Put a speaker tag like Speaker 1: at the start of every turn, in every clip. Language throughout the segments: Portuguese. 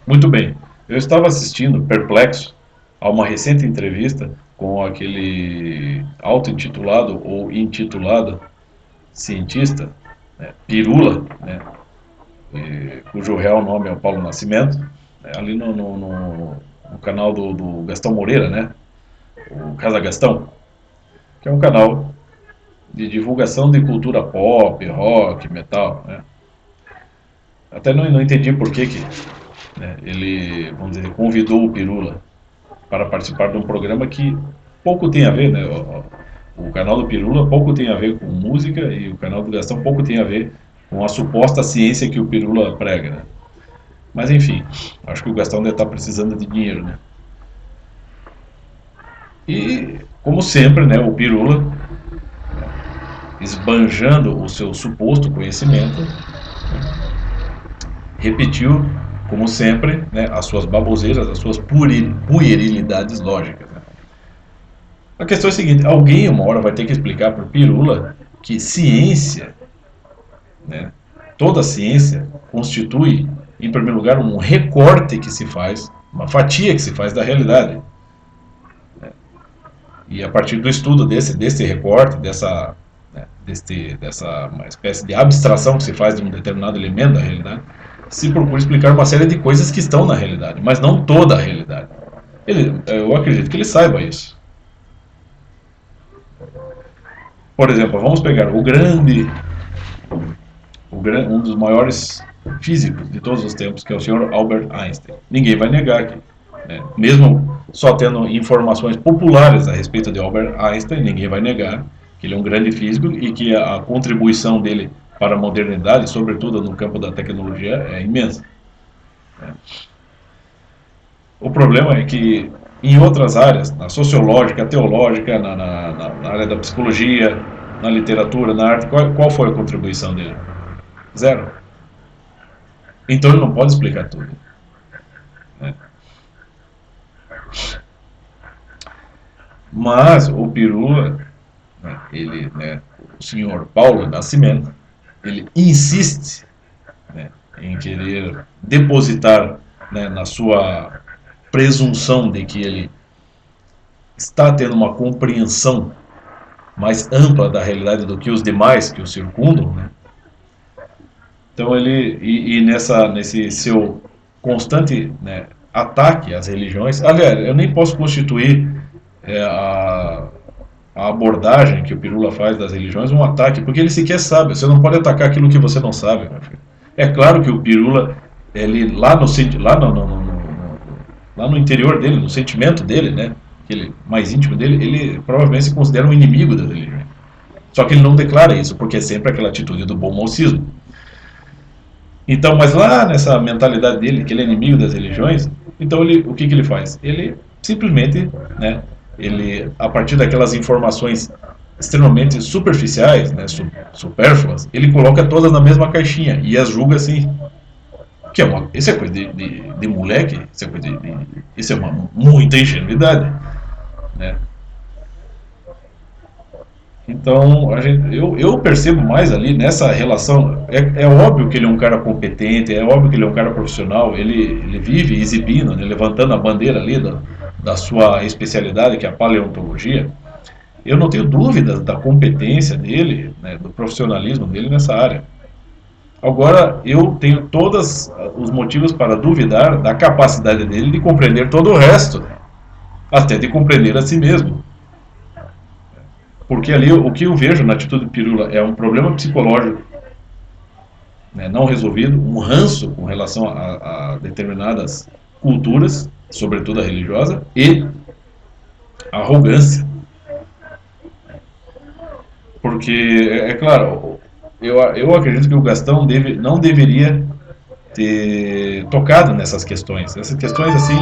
Speaker 1: Muito bem. Eu estava assistindo, perplexo, a uma recente entrevista com aquele auto-intitulado ou intitulado cientista, né, Pirula, né, cujo real nome é o Paulo Nascimento, né, ali no canal do Gastão Moreira, né, o Casa Gastão, que é um canal de divulgação de cultura pop, rock, metal. Né. Até não entendi por que né, ele, vamos dizer, convidou o Pirula para participar de um programa que pouco tem a ver, né? O canal do Pirula pouco tem a ver com música e o canal do Gastão pouco tem a ver com a suposta ciência que o Pirula prega, né? Mas enfim, acho que o Gastão deve estar precisando de dinheiro, né? E, como sempre, né, o Pirula, esbanjando o seu suposto conhecimento, repetiu, como sempre, né, as suas baboseiras, as suas puerilidades lógicas. Né? A questão é a seguinte: alguém uma hora vai ter que explicar para o Pirula que ciência, né, toda ciência, constitui, em primeiro lugar, um recorte que se faz, uma fatia que se faz da realidade. E a partir do estudo desse recorte, dessa uma espécie de abstração que se faz de um determinado elemento da realidade, se procura explicar uma série de coisas que estão na realidade, mas não toda a realidade. Eu acredito que ele saiba isso. Por exemplo, vamos pegar um dos maiores físicos de todos os tempos, que é o senhor Albert Einstein. Ninguém vai negar que, né, mesmo só tendo informações populares a respeito de Albert Einstein, ninguém vai negar que ele é um grande físico e que a contribuição dele para a modernidade, sobretudo no campo da tecnologia, é imensa. Né? O problema é que em outras áreas, na sociológica, teológica, na área da psicologia, na literatura, na arte, qual foi a contribuição dele? Zero. Então ele não pode explicar tudo. Né? Mas o Pirula, né, o senhor Paulo Nascimento, ele insiste, né, em querer depositar, né, na sua presunção de que ele está tendo uma compreensão mais ampla da realidade do que os demais que o circundam, né? Então nesse seu constante, né, ataque às religiões, aliás, eu nem posso constituir é, a, a abordagem que o Pirula faz das religiões um ataque, porque ele sequer sabe. Você não pode atacar aquilo que você não sabe, meu filho. É claro que o Pirula, ele lá no interior dele, no sentimento dele, né, aquele mais íntimo dele, ele provavelmente se considera um inimigo das religiões. Só que ele não declara isso, porque é sempre aquela atitude do bom mocismo. Então, mas lá nessa mentalidade dele, que ele é inimigo das religiões, então o que ele faz? Ele simplesmente, né, a partir daquelas informações extremamente superficiais, né, supérfluas, ele coloca todas na mesma caixinha e as julga assim. Isso é coisa de moleque, isso é uma muita ingenuidade. Né? Então, eu percebo mais ali nessa relação. É óbvio que ele é um cara competente, é óbvio que ele é um cara profissional, ele vive exibindo, né, levantando a bandeira ali da sua especialidade, que é a paleontologia. Eu não tenho dúvidas da competência dele, né, do profissionalismo dele nessa área. Agora, eu tenho todos os motivos para duvidar da capacidade dele de compreender todo o resto, até de compreender a si mesmo. Porque ali o que eu vejo na atitude do Pirula é um problema psicológico, né, não resolvido, um ranço com relação a determinadas culturas, sobretudo a religiosa, e a arrogância. Porque, é claro, eu acredito que o Gastão não deveria ter tocado nessas questões. Essas questões, assim,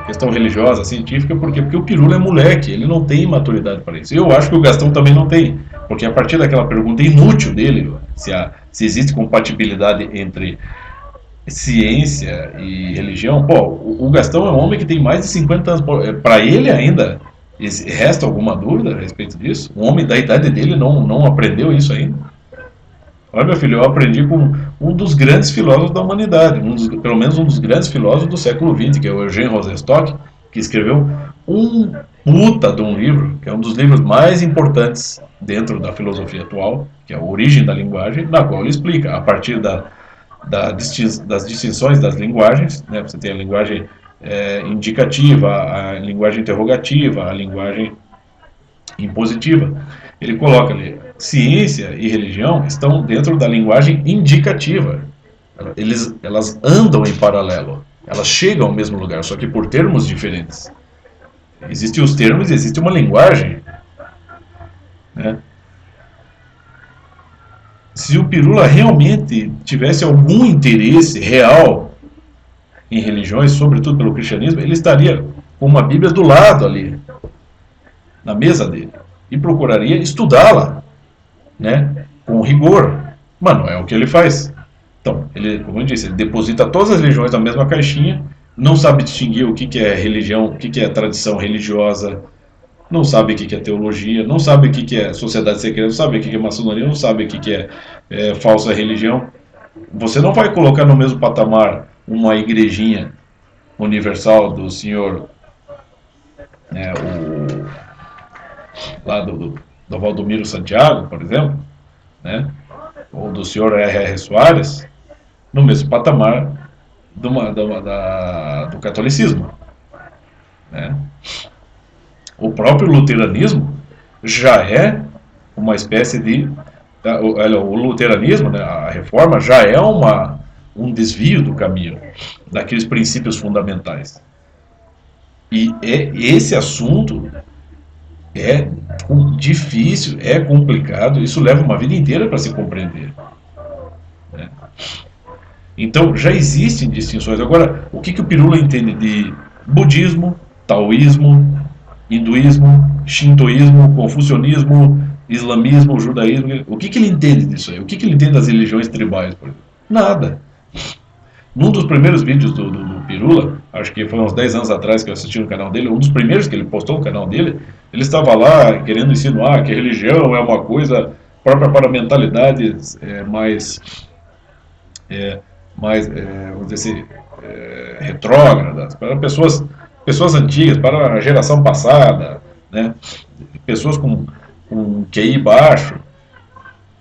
Speaker 1: questão religiosa, científica, porque o Pirula é moleque, ele não tem maturidade para isso. Eu acho que o Gastão também não tem, porque a partir daquela pergunta inútil dele, se existe compatibilidade entre ciência e religião, pô, o Gastão é um homem que tem mais de 50 anos, para ele ainda resta alguma dúvida a respeito disso? Um homem da idade dele não aprendeu isso ainda? Olha, meu filho, eu aprendi com um dos grandes filósofos da humanidade, pelo menos um dos grandes filósofos do século XX, que é o Eugene Rosenstock, que escreveu um puta de um livro, que é um dos livros mais importantes dentro da filosofia atual, que é a Origem da Linguagem, na qual ele explica, a partir das distinções das linguagens, né? Você tem a linguagem indicativa, a linguagem interrogativa, a linguagem impositiva. Ele coloca ali, ciência e religião estão dentro da linguagem indicativa. Elas andam em paralelo, elas chegam ao mesmo lugar, só que por termos diferentes. Existem os termos e existe uma linguagem. Né? Se o Pirula realmente tivesse algum interesse real em religiões, sobretudo pelo cristianismo, ele estaria com uma Bíblia do lado ali, na mesa dele, e procuraria estudá-la, né, com rigor. Mas não é o que ele faz. Então, ele, como eu disse, ele deposita todas as religiões na mesma caixinha, não sabe distinguir o que é religião, o que é tradição religiosa, não sabe o que é teologia, não sabe o que é sociedade secreta, não sabe o que é maçonaria, não sabe o que é falsa religião. Você não vai colocar no mesmo patamar uma igrejinha universal do senhor, o, lá do Valdomiro Santiago, por exemplo, né, ou do senhor R.R. Soares, no mesmo patamar do catolicismo. Né? O próprio luteranismo já é uma espécie de. O luteranismo, né, a reforma, já é um desvio do caminho, daqueles princípios fundamentais. E esse assunto é difícil, é complicado, isso leva uma vida inteira para se compreender. Né? Então já existem distinções. Agora, o que o Pirula entende de budismo, taoísmo, hinduísmo, shintoísmo, confucionismo, islamismo, judaísmo? O que ele entende disso aí? O que ele entende das religiões tribais, por exemplo? Nada. Num dos primeiros vídeos do Pirula, acho que foi uns 10 anos atrás que eu assisti no canal dele, um dos primeiros que ele postou no canal dele, ele estava lá querendo insinuar que a religião é uma coisa própria para mentalidades é, vamos dizer assim, retrógradas, para pessoas antigas, para a geração passada, né? Pessoas com QI baixo.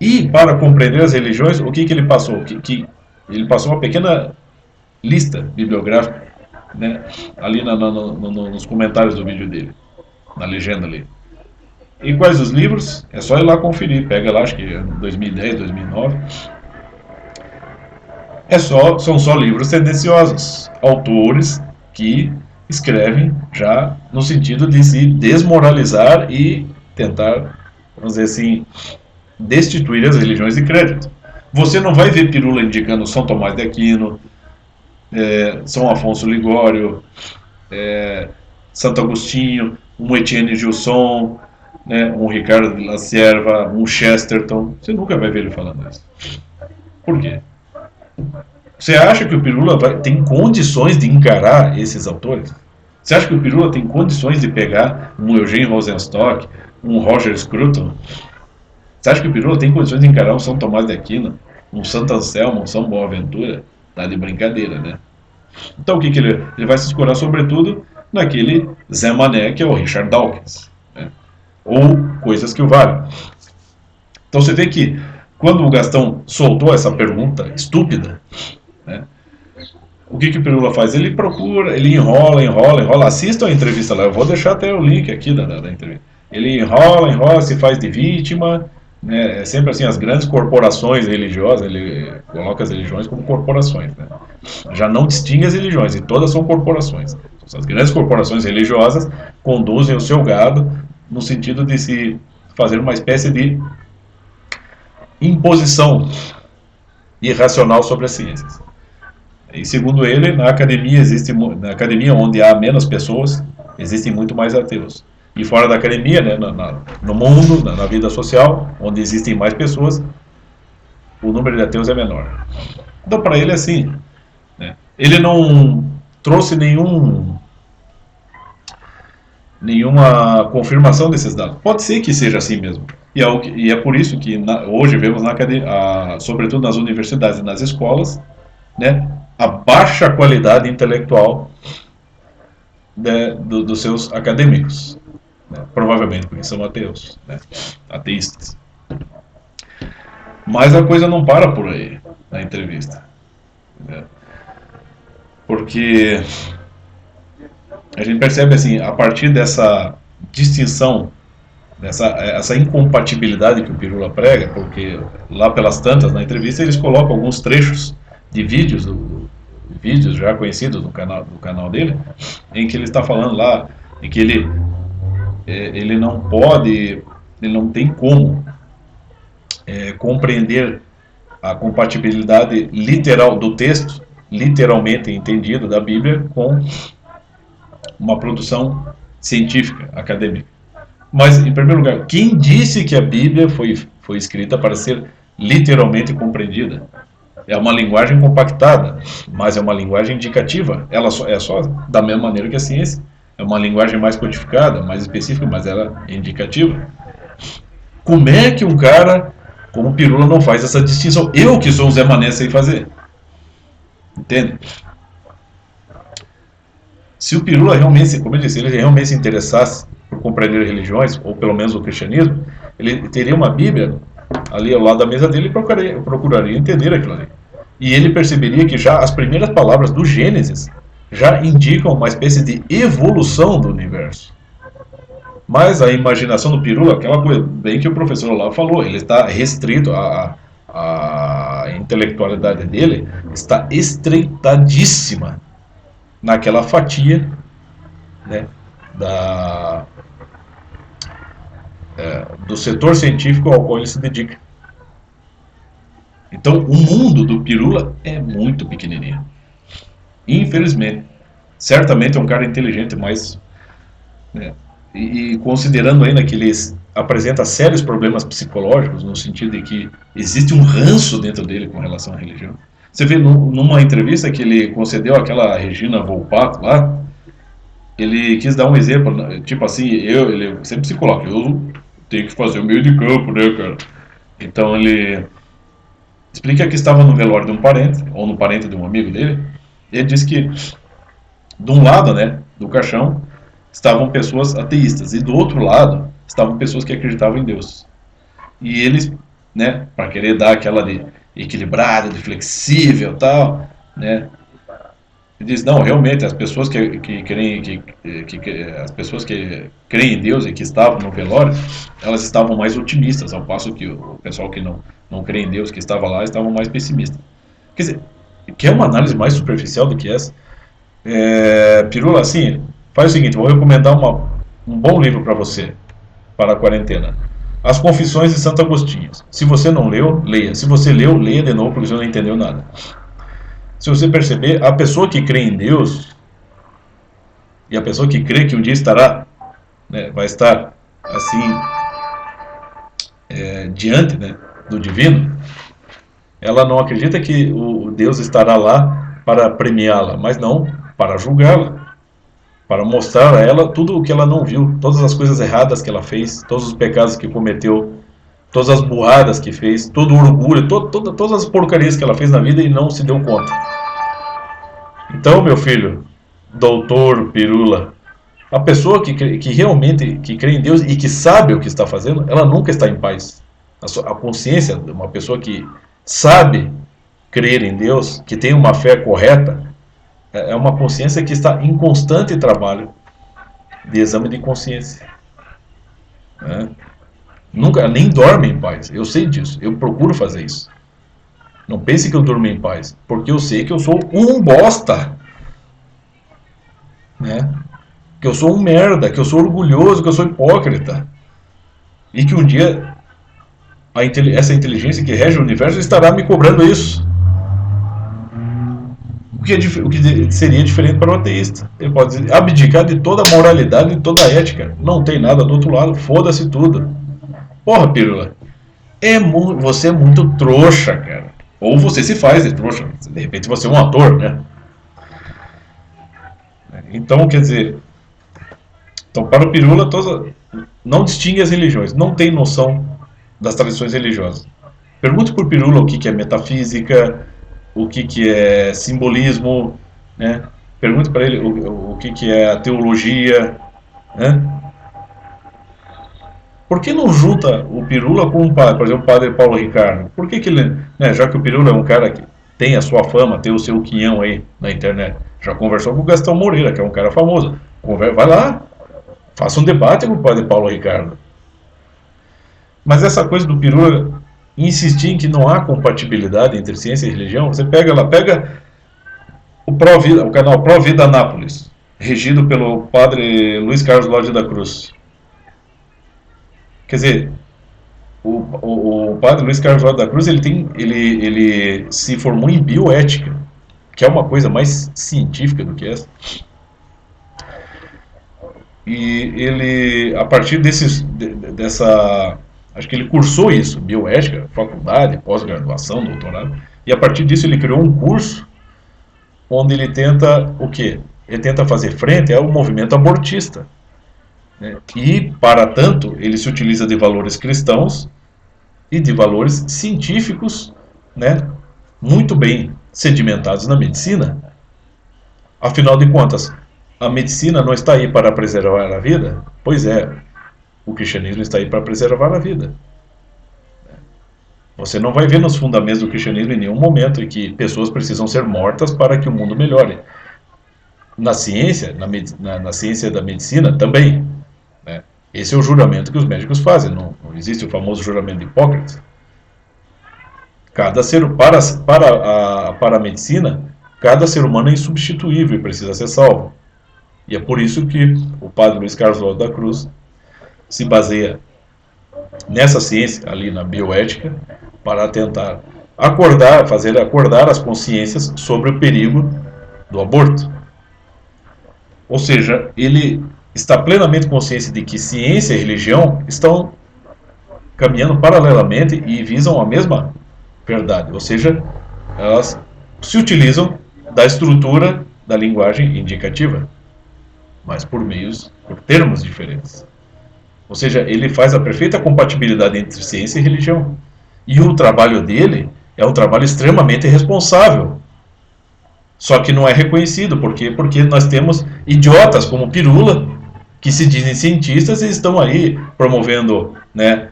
Speaker 1: E para compreender as religiões, o que ele passou? Ele passou uma pequena lista bibliográfica, né? Ali nos comentários do vídeo dele, na legenda ali. E quais os livros? É só ir lá conferir. Pega lá, acho que é 2010, 2009. São só livros tendenciosos. Autores que escrevem já no sentido de se desmoralizar e tentar, vamos dizer assim, destituir as religiões de crédito. Você não vai ver Pirula indicando São Tomás de Aquino, São Afonso Ligório, Santo Agostinho, um Etienne Gilson, né, um Ricardo de la Sierva, um Chesterton. Você nunca vai ver ele falando isso. Por quê? Você acha que o Pirula tem condições de encarar esses autores? Você acha que o Pirula tem condições de pegar um Eugene Rosenstock, um Roger Scruton? Você acha que o Pirula tem condições de encarar um São Tomás de Aquino, um Santo Anselmo, um São Boaventura? Tá de brincadeira, né? Então o que ele vai se escorar sobretudo naquele Zé Mané, que é o Richard Dawkins, né? Ou coisas que o valem. Então você vê que quando o Gastão soltou essa pergunta estúpida, né, o que o Pirula faz? Ele procura, ele enrola. Assistam a entrevista lá, eu vou deixar até o link aqui da entrevista. Ele enrola, se faz de vítima, né? É sempre assim, as grandes corporações religiosas, ele coloca as religiões como corporações, né? Já não distingue as religiões, e todas são corporações. As grandes corporações religiosas conduzem o seu gado no sentido de se fazer uma espécie de imposição irracional sobre as ciências. E segundo ele, na academia onde há menos pessoas, existem muito mais ateus. E fora da academia, né, no mundo, na vida social, onde existem mais pessoas, o número de ateus é menor. Então, para ele é assim. Né? Ele não trouxe nenhuma confirmação desses dados. Pode ser que seja assim mesmo. E é por isso que hoje vemos, sobretudo nas universidades e nas escolas, né, a baixa qualidade intelectual dos seus acadêmicos. Né, provavelmente porque são ateus, né, ateístas. Mas a coisa não para por aí na entrevista. Né, porque a gente percebe assim, a partir dessa distinção, essa incompatibilidade que o Pirula prega, porque lá pelas tantas na entrevista eles colocam alguns trechos de vídeos já conhecidos do canal dele, em que ele está falando lá, em que ele não pode, ele não tem como compreender a compatibilidade literal do texto, literalmente entendido da Bíblia, com uma produção científica, acadêmica. Mas, em primeiro lugar, quem disse que a Bíblia foi escrita para ser literalmente compreendida? É uma linguagem compactada, mas é uma linguagem indicativa. Ela é só da mesma maneira que a ciência. É uma linguagem mais codificada, mais específica, mas ela é indicativa. Como é que um cara como o Pirula não faz essa distinção? Eu que sou um Zé Mané sei fazer. Entende? Se o Pirula realmente, como eu disse, ele realmente se interessasse por compreender religiões, ou pelo menos o cristianismo, ele teria uma Bíblia ali ao lado da mesa dele e procuraria entender aquilo ali. E ele perceberia que já as primeiras palavras do Gênesis já indicam uma espécie de evolução do universo. Mas a imaginação do Pirula, aquela coisa bem que o professor lá falou, ele está restrito, a intelectualidade dele está estreitadíssima naquela fatia, né, do setor científico ao qual ele se dedica. Então, o mundo do Pirula é muito pequenininho. Infelizmente. Certamente é um cara inteligente, mas... Né, e considerando ainda que ele apresenta sérios problemas psicológicos, no sentido de que existe um ranço dentro dele com relação à religião. Você vê numa entrevista que ele concedeu àquela Regina Volpato lá, ele quis dar um exemplo, tipo assim, ele sempre se coloca, eu tenho que fazer o meio de campo, né, cara? Então ele explica que estava no velório de um parente, ou no parente de um amigo dele, e ele disse que, de um lado, né, do caixão, estavam pessoas ateístas, e do outro lado, estavam pessoas que acreditavam em Deus. E eles, né, para querer dar aquela de equilibrada, de flexível e tal, né, ele diz, não, realmente, as pessoas que creem as pessoas que creem em Deus e que estavam no velório, elas estavam mais otimistas, ao passo que o pessoal que não crê em Deus, que estava lá, estavam mais pessimistas. Quer dizer, quer uma análise mais superficial do que essa? Pirula, assim, faz o seguinte, vou recomendar um bom livro para você, para a quarentena. As Confissões de Santo Agostinho. Se você não leu, leia. Se você leu, leia de novo, porque você não entendeu nada. Se você perceber, a pessoa que crê em Deus e a pessoa que crê que um dia estará, né, vai estar assim diante, né, do divino, ela não acredita que o Deus estará lá para premiá-la, mas não para julgá-la, para mostrar a ela tudo o que ela não viu, todas as coisas erradas que ela fez, todos os pecados que cometeu, todas as burradas que fez, todo o orgulho, todas as porcarias que ela fez na vida e não se deu conta. Então, meu filho, doutor Pirula, a pessoa que realmente que crê em Deus e que sabe o que está fazendo, ela nunca está em paz. A consciência de uma pessoa que sabe crer em Deus, que tem uma fé correta, é uma consciência que está em constante trabalho de exame de consciência. Né? Nunca, nem dorme em paz. Eu sei disso. Eu procuro fazer isso. Não pense que eu durmo em paz, porque eu sei que eu sou um bosta. Né? Que eu sou um merda, que eu sou orgulhoso, que eu sou hipócrita. E que um dia essa inteligência que rege o universo estará me cobrando isso. O que seria diferente para o ateísta. Ele pode abdicar de toda a moralidade e toda a ética. Não tem nada do outro lado, foda-se tudo. Porra, Pirula, você é muito trouxa, cara. Ou você se faz de trouxa. De repente você é um ator, né? Então, quer dizer, Então, para o Pirula, não distingue as religiões, não tem noção das tradições religiosas. Pergunte para o Pirula o que é metafísica, o que é simbolismo, né? Pergunte para ele o que é a teologia, né? Por que não junta o Pirula com o padre, por exemplo, o padre Paulo Ricardo? Por que ele, né, já que o Pirula é um cara que tem a sua fama, tem o seu quinhão aí na internet, já conversou com o Gastão Moreira, que é um cara famoso. Vai lá, faça um debate com o padre Paulo Ricardo. Mas essa coisa do Pirula insistir em que não há compatibilidade entre ciência e religião, você pega lá, pega o canal Pro Vida Anápolis, regido pelo padre Luiz Carlos Lodge da Cruz. Quer dizer, o padre Luiz Carlos Lodge da Cruz ele se formou em bioética, que é uma coisa mais científica do que essa. E ele, a partir dessa, acho que ele cursou isso, bioética, faculdade, pós-graduação, doutorado, e a partir disso ele criou um curso onde ele tenta o quê? Ele tenta fazer frente ao movimento abortista. Né? E, para tanto, ele se utiliza de valores cristãos e de valores científicos, né? Muito bem sedimentados na medicina. Afinal de contas, a medicina não está aí para preservar a vida? Pois é, o cristianismo está aí para preservar a vida. Você não vai ver nos fundamentos do cristianismo em nenhum momento em que pessoas precisam ser mortas para que o mundo melhore. Na ciência, na ciência da medicina também. Né? Esse é o juramento que os médicos fazem. Não existe o famoso juramento de Hipócrates. Cada ser para a medicina, cada ser humano é insubstituível e precisa ser salvo. E é por isso que o padre Luiz Carlos Lodge da Cruz se baseia nessa ciência, ali na bioética, para tentar fazer acordar as consciências sobre o perigo do aborto. Ou seja, ele está plenamente consciente de que ciência e religião estão caminhando paralelamente e visam a mesma verdade. Ou seja, elas se utilizam da estrutura da linguagem indicativa, mas por termos diferentes. Ou seja, ele faz a perfeita compatibilidade entre ciência e religião. E o trabalho dele é um trabalho extremamente responsável. Só que não é reconhecido. Por quê? Porque nós temos idiotas como Pirula, que se dizem cientistas e estão aí promovendo, né,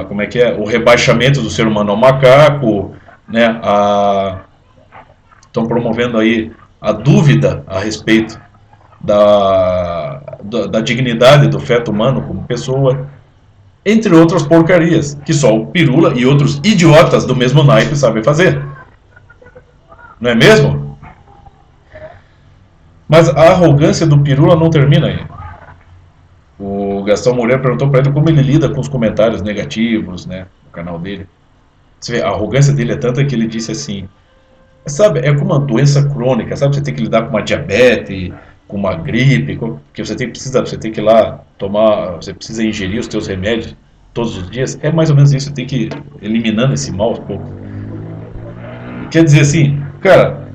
Speaker 1: como é que é? O rebaixamento do ser humano ao macaco, né, estão promovendo aí a dúvida a respeito da dignidade do feto humano como pessoa, entre outras porcarias, que só o Pirula e outros idiotas do mesmo naipe sabem fazer. Não é mesmo? Mas a arrogância do Pirula não termina aí. O Gastão Moreira perguntou para ele como ele lida com os comentários negativos, né, no canal dele. Você vê, a arrogância dele é tanta que ele disse assim, sabe, é como uma doença crônica, sabe, você tem que lidar com uma diabetes, com uma gripe, que você tem que ir lá tomar, você precisa ingerir os teus remédios todos os dias. É mais ou menos isso, você tem que ir eliminando esse mal aos poucos. Quer dizer assim, cara,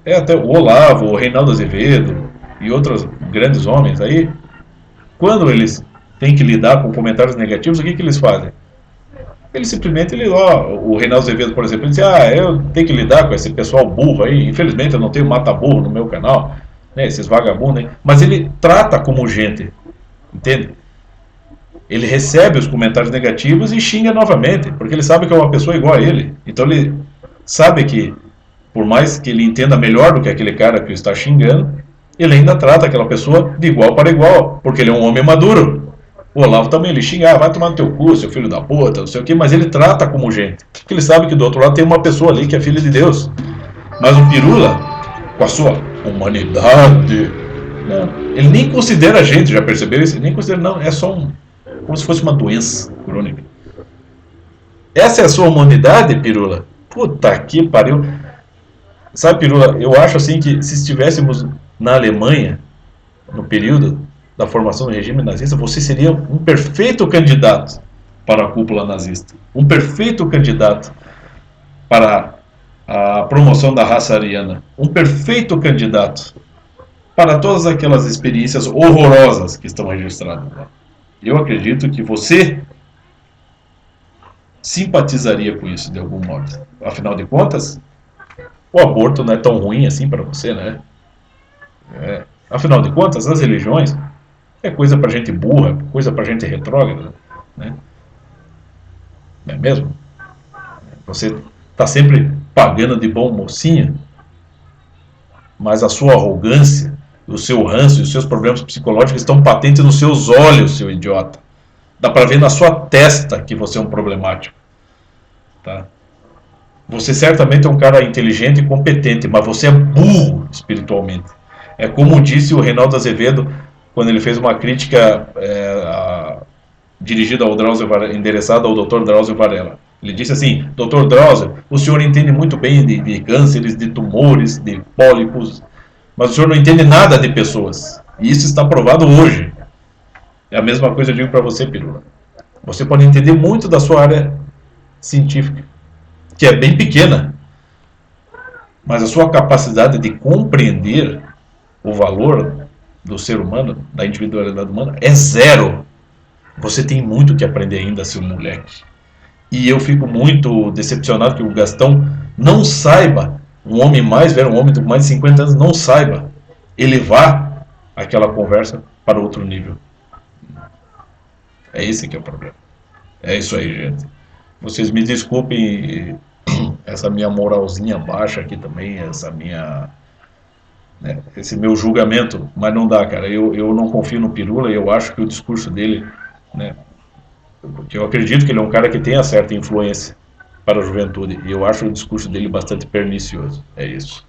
Speaker 1: é até o Olavo, o Reinaldo Azevedo e outros grandes homens aí, quando eles têm que lidar com comentários negativos, o que eles fazem? Eles simplesmente, o Reinaldo Azevedo, por exemplo, ele diz, eu tenho que lidar com esse pessoal burro aí, infelizmente eu não tenho mata-burro no meu canal, né, esses vagabundos, né? Mas ele trata como gente, entende? Ele recebe os comentários negativos e xinga novamente, porque ele sabe que é uma pessoa igual a ele. Então ele sabe que, por mais que ele entenda melhor do que aquele cara que o está xingando, ele ainda trata aquela pessoa de igual para igual, porque ele é um homem maduro. O Olavo também, ele xinga, vai tomar no teu cu, seu filho da puta, não sei o que, mas ele trata como gente. Porque ele sabe que do outro lado tem uma pessoa ali que é filha de Deus. Mas o Pirula, com a sua humanidade, não, ele nem considera a gente, já percebeu isso? Ele nem considera, não, é só como se fosse uma doença crônica. Essa é a sua humanidade, Pirula? Puta que pariu. Sabe, Pirula, eu acho assim que se estivéssemos na Alemanha, no período da formação do regime nazista, você seria um perfeito candidato para a cúpula nazista. Um perfeito candidato para a promoção da raça ariana. Um perfeito candidato. para todas aquelas experiências horrorosas que estão registradas lá. Eu acredito que você simpatizaria com isso de algum modo. Afinal de contas, o aborto não é tão ruim assim para você, né? Afinal de contas, as religiões é coisa para gente burra, coisa para gente retrógrada, né? Não é mesmo? Você está sempre pagando de bom mocinho, mas a sua arrogância, o seu ranço e os seus problemas psicológicos estão patentes nos seus olhos, seu idiota. Dá para ver na sua testa que você é um problemático, tá? Você certamente é um cara inteligente e competente, mas você é burro espiritualmente. É como disse o Reinaldo Azevedo quando ele fez uma crítica dirigida ao Drauzio Varela, endereçada ao Dr. Drauzio Varela. Ele disse assim: Dr. Drauzio, o senhor entende muito bem de cânceres, de tumores, de pólipos, mas o senhor não entende nada de pessoas. E isso está provado hoje. É a mesma coisa que eu digo para você, Pirula. Você pode entender muito da sua área científica, que é bem pequena, mas a sua capacidade de compreender o valor do ser humano, da individualidade humana, é zero. Você tem muito que aprender ainda, seu moleque. E eu fico muito decepcionado que o Gastão não saiba, um homem mais velho, um homem de mais de 50 anos, não saiba elevar aquela conversa para outro nível. É esse que é o problema. É isso aí, gente. Vocês me desculpem essa minha moralzinha baixa aqui também, essa minha, né, esse meu julgamento, mas não dá, cara. Eu não confio no Pirula e eu acho que o discurso dele, né, porque eu acredito que ele é um cara que tem a certa influência para a juventude e eu acho o discurso dele bastante pernicioso. É isso.